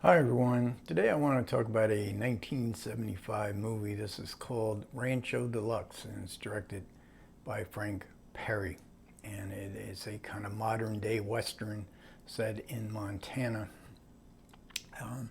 Hi everyone. Today I want to talk about a 1975 movie. This is called Rancho Deluxe and it's directed by Frank Perry. And it is a kind of modern day Western set in Montana. Um,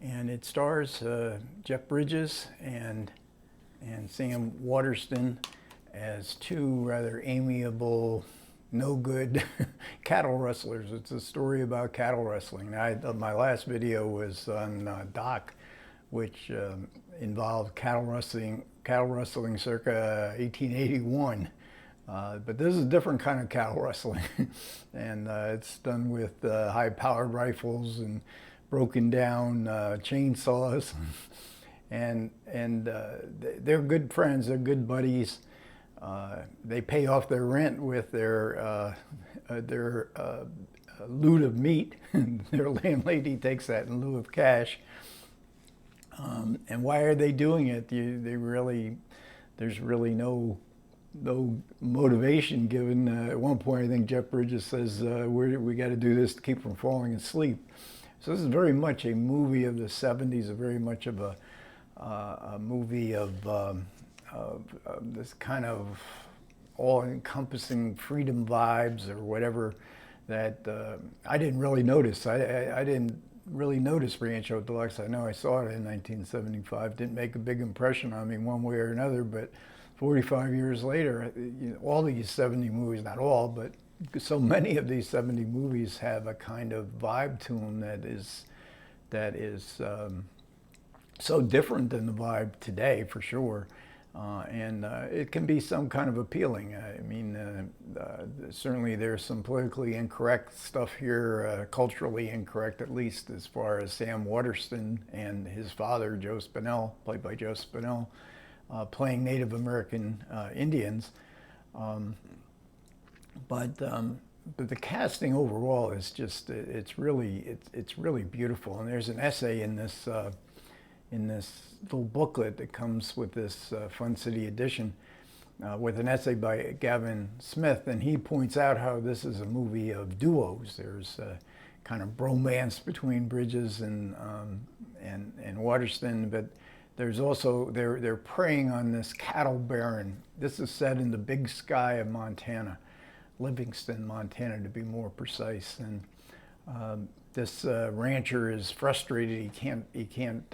and it stars Jeff Bridges and Sam Waterston as two rather amiable, no good cattle rustlers. It's a story about cattle wrestling. My last video was on Doc, which involved cattle wrestling circa 1881. But this is a different kind of cattle wrestling, and it's done with high-powered rifles and broken down chainsaws, and they're good friends. They're good buddies. They pay off their rent with their loot of meat. Their landlady takes that in lieu of cash. And why are they doing it? There's really no motivation given. At one point, I think Jeff Bridges says, we got to do this to keep from falling asleep. So this is very much a movie of the 70s, very much of a movie of this kind of all-encompassing freedom vibes or whatever that I didn't really notice. I didn't really notice Rancho Deluxe. I know I saw it in 1975. Didn't make a big impression on me one way or another, but 45 years later, all these 70 movies, not all, but so many of these 70 movies have a kind of vibe to them that is so different than the vibe today, for sure. And it can be some kind of appealing. I mean, certainly there's some politically incorrect stuff here, culturally incorrect at least, as far as Sam Waterston and his father, Joe Spinell, played by Joe Spinell, playing Native American Indians. But the casting overall is just, it's really beautiful. And there's an essay in this little booklet that comes with this Fun City edition with an essay by Gavin Smith, and he points out how this is a movie of duos. There's a kind of bromance between Bridges and Waterston, but there's also, they're preying on this cattle baron. This is set in the Big Sky of Montana, Livingston, Montana, to be more precise. And this rancher is frustrated. He can't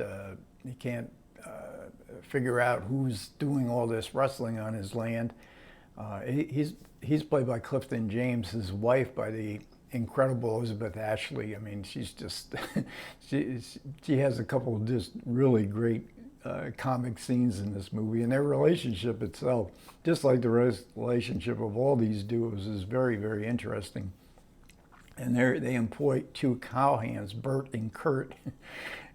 figure out who's doing all this rustling on his land. He's played by Clifton James. His wife by the incredible Elizabeth Ashley. I mean, she's just she has a couple of just really great comic scenes in this movie, and their relationship itself, just like the relationship of all these duos, is very, very interesting. And they employ two cowhands, Bert and Kurt,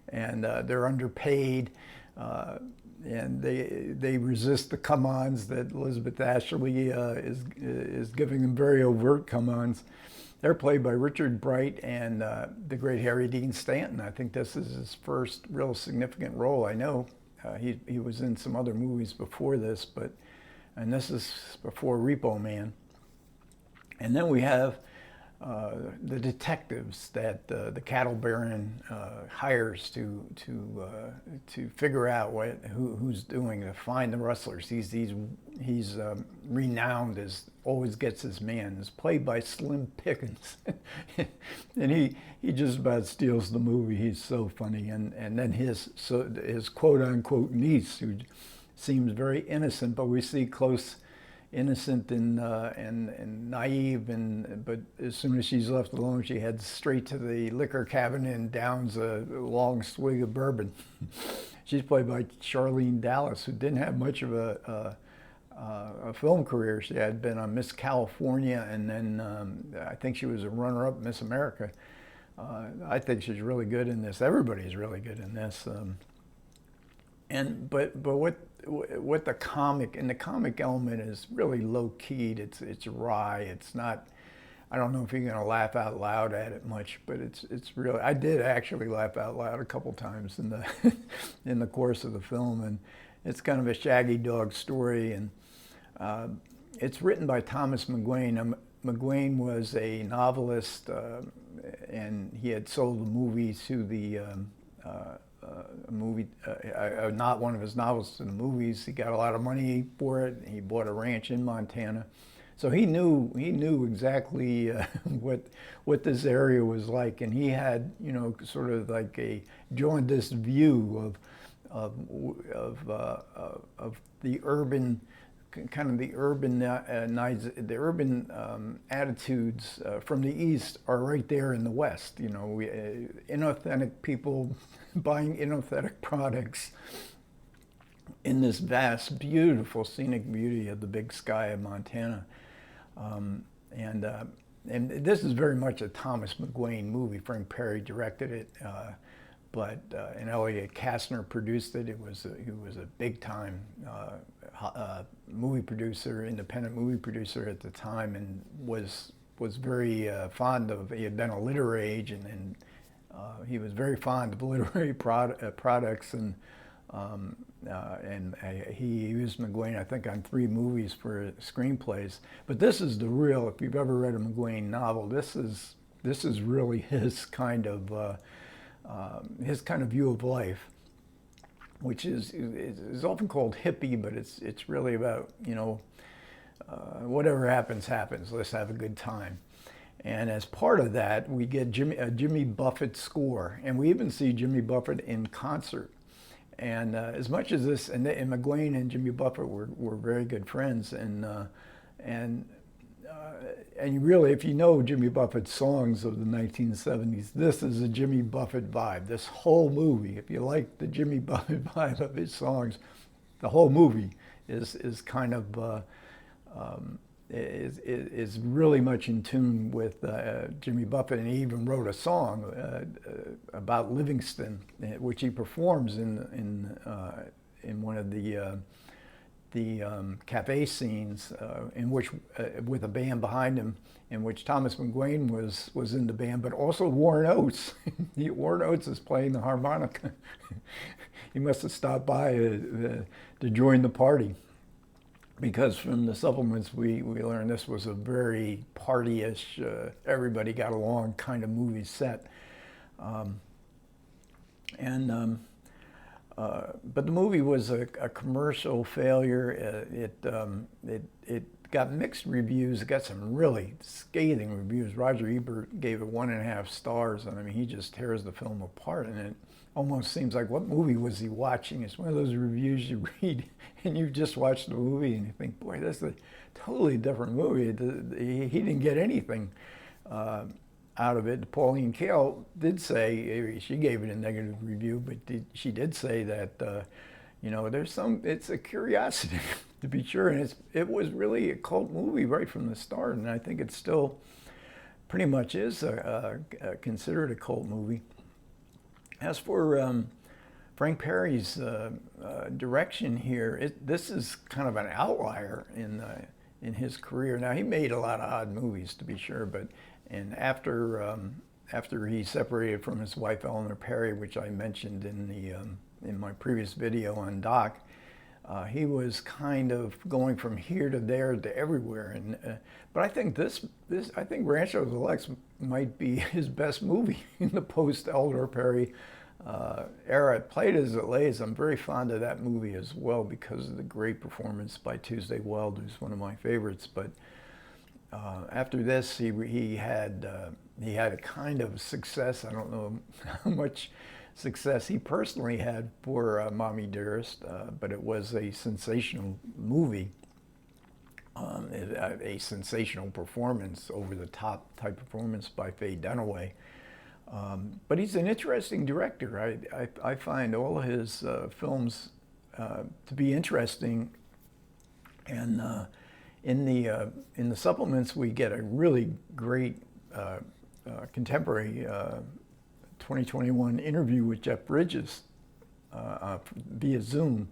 and they're underpaid, and they resist the come-ons that Elizabeth Ashley is giving them, very overt come-ons. They're played by Richard Bright and the great Harry Dean Stanton. I think this is his first real significant role. I know he was in some other movies before this, and this is before Repo Man. And then we have the detectives that the cattle baron hires to figure out who's doing, to find the rustlers. He's renowned as always gets his man. Is played by Slim Pickens, and he just about steals the movie. He's so funny, and then his quote unquote niece, who seems very innocent, but we see close. Innocent and naive, but as soon as she's left alone, she heads straight to the liquor cabinet and downs a long swig of bourbon. She's played by Charlene Dallas, who didn't have much of a film career. She had been on Miss California, and then I think she was a runner-up Miss America. I think she's really good in this. Everybody's really good in this. But what the comic element is really low keyed. It's wry. It's not. I don't know if you're going to laugh out loud at it much, but it's really. I did actually laugh out loud a couple times in the in the course of the film, and it's kind of a shaggy dog story, and it's written by Thomas McGuane. McGuane was a novelist and he had sold the movie to the not one of his novels to the movies. He got a lot of money for it. He bought a ranch in Montana, so he knew exactly what this area was like, and he had, you know, sort of like a jaundiced view of the urban, kind of the urban attitudes from the East are right there in the West. You know, inauthentic people buying inauthentic products in this vast, beautiful scenic beauty of the big sky of Montana. And this is very much a Thomas McGuane movie. Frank Perry directed it, and Elliot Kastner produced it. He was a big time movie producer, independent movie producer at the time, and was very fond of. He had been a literary agent, and he was very fond of literary products, and he used McGuane, I think, on 3 movies for screenplays. But this is the real. If you've ever read a McGuane novel, this is really his kind of view of life, which is often called hippie, but it's really about, you know, whatever happens, happens. Let's have a good time. And as part of that, we get Jimmy Buffett score, and we even see Jimmy Buffett in concert. And as much as this, and McGuane and Jimmy Buffett were very good friends, and you really, if you know Jimmy Buffett's songs of the 1970s, this is a Jimmy Buffett vibe. This whole movie, if you like the Jimmy Buffett vibe of his songs, the whole movie is kind of is really much in tune with Jimmy Buffett, and he even wrote a song about Livingston, which he performs in one of the cafe scenes, in which with a band behind him, in which Thomas McGuane was in the band, but also Warren Oates. Warren Oates is playing the harmonica. He must have stopped by to join the party, because from the supplements we learned this was a very party-ish, everybody got along kind of movie set. But the movie was a commercial failure. It got mixed reviews. It got some really scathing reviews. Roger Ebert gave it 1.5 stars, and I mean, he just tears the film apart, and it almost seems like, what movie was he watching? It's one of those reviews you read and you just watch the movie and you think, boy, that's a totally different movie. He didn't get anything out of it. Pauline Kael did say, she gave it a negative review, but she did say that, you know, it's a curiosity to be sure, and it was really a cult movie right from the start, and I think it still pretty much is considered a cult movie. As for Frank Perry's direction here, this is kind of an outlier in his career. Now, he made a lot of odd movies, to be sure, and after he separated from his wife Eleanor Perry, which I mentioned in my previous video on Doc, he was kind of going from here to there to everywhere. But I think I think Rancho Deluxe might be his best movie in the post-Eleanor Perry era. Played as it lays. I'm very fond of that movie as well because of the great performance by Tuesday Weld, who's one of my favorites. But after this, he had a kind of success. I don't know how much success he personally had for Mommy Dearest, but it was a sensational movie, a sensational performance, over-the-top type performance by Faye Dunaway. But he's an interesting director. I find all of his films to be interesting, and in the supplements we get a really great contemporary 2021 interview with Jeff Bridges via Zoom,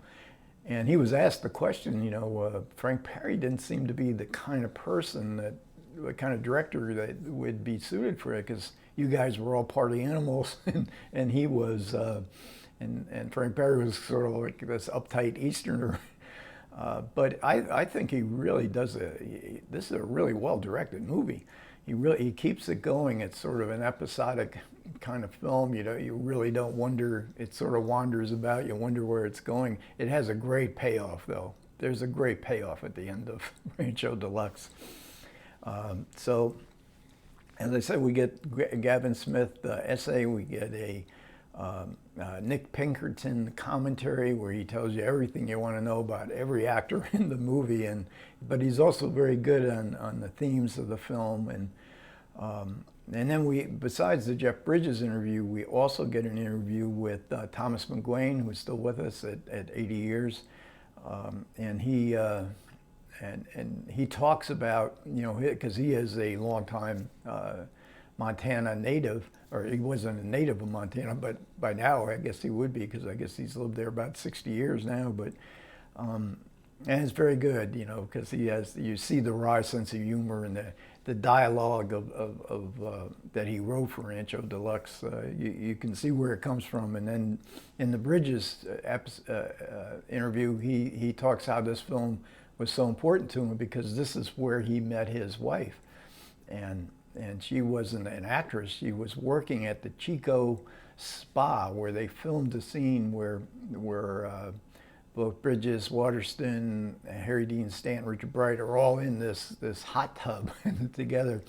and he was asked the question, you know, Frank Perry didn't seem to be the kind of person the kind of director that would be suited for it, because you guys were all party animals, and he was, and Frank Perry was sort of like this uptight Easterner. But I think he really does this is a really well-directed movie. he keeps it going. It's sort of an episodic kind of film. You really don't wonder. It sort of wanders about. You wonder where it's going. It has a great payoff, though. There's a great payoff at the end of Rancho Deluxe. So, as I said, we get Gavin Smith essay. We get a Nick Pinkerton commentary where he tells you everything you want to know about every actor in the movie, but he's also very good on the themes of the film. And then besides the Jeff Bridges interview, we also get an interview with Thomas McGuane, who's still with us at 80 years, and he talks about, because he is a longtime Montana native, or he wasn't a native of Montana, but by now I guess he would be, because I guess he's lived there about 60 years now. But and it's very good, because you see the wry sense of humor and the dialogue of that he wrote for Rancho Deluxe. You can see where it comes from. And then in the Bridges interview, he talks how this film was so important to him because this is where he met his wife, and she wasn't an actress. She was working at the Chico Spa where they filmed a scene where both Bridges, Waterston, Harry Dean Stanton, Richard Bright are all in this hot tub together,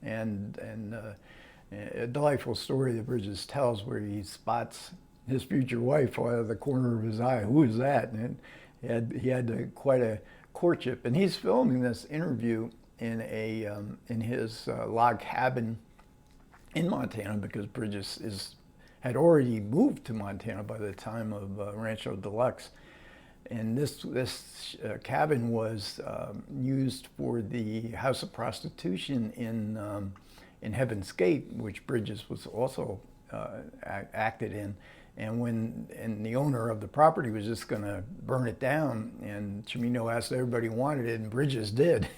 and a delightful story that Bridges tells where he spots his future wife out of the corner of his eye. Who is that? And he had quite a courtship, and he's filming this interview in his log cabin in Montana, because Bridges had already moved to Montana by the time of Rancho Deluxe. And this cabin was used for the House of Prostitution in Heaven's Gate, which Bridges was also acted in. And the owner of the property was just going to burn it down, and Cimino asked everybody wanted it, and Bridges did.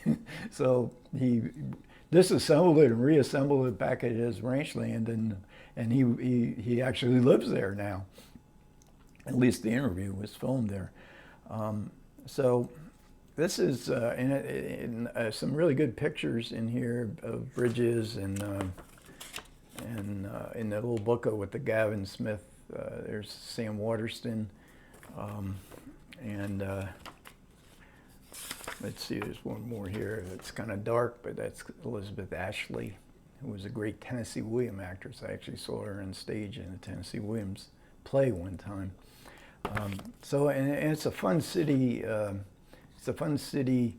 So he disassembled it and reassembled it back at his ranch land, and he actually lives there now. At least the interview was filmed there. So this is in some really good pictures in here of Bridges, and in the little booklet with the Gavin Smith. There's Sam Waterston, and let's see, there's one more here that's kind of dark, but that's Elizabeth Ashley, who was a great Tennessee Williams actress. I actually saw her on stage in a Tennessee Williams play one time. So, and it's a fun city. It's a fun city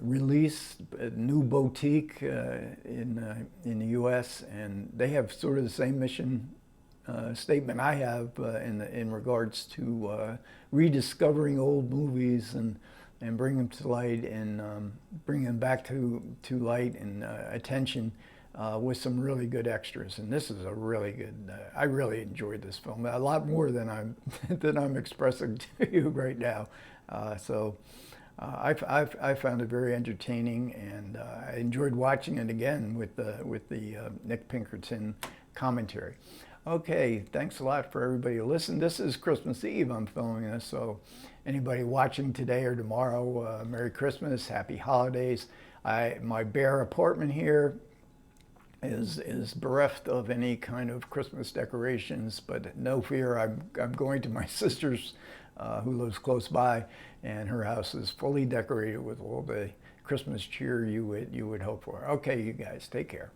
release, a new boutique in the U.S., and they have sort of the same mission statement I have in regards to rediscovering old movies and bring them to light, and bring them back to light and attention with some really good extras. And this is a really good. I really enjoyed this film a lot more than I'm expressing to you right now. I found it very entertaining, and I enjoyed watching it again with the Nick Pinkerton commentary. Okay, thanks a lot for everybody who listened. This is Christmas Eve. I'm filming this, so anybody watching today or tomorrow, Merry Christmas, Happy Holidays. My bare apartment here is bereft of any kind of Christmas decorations, but no fear, I'm going to my sister's, who lives close by, and her house is fully decorated with all the Christmas cheer you would hope for. Okay, you guys, take care.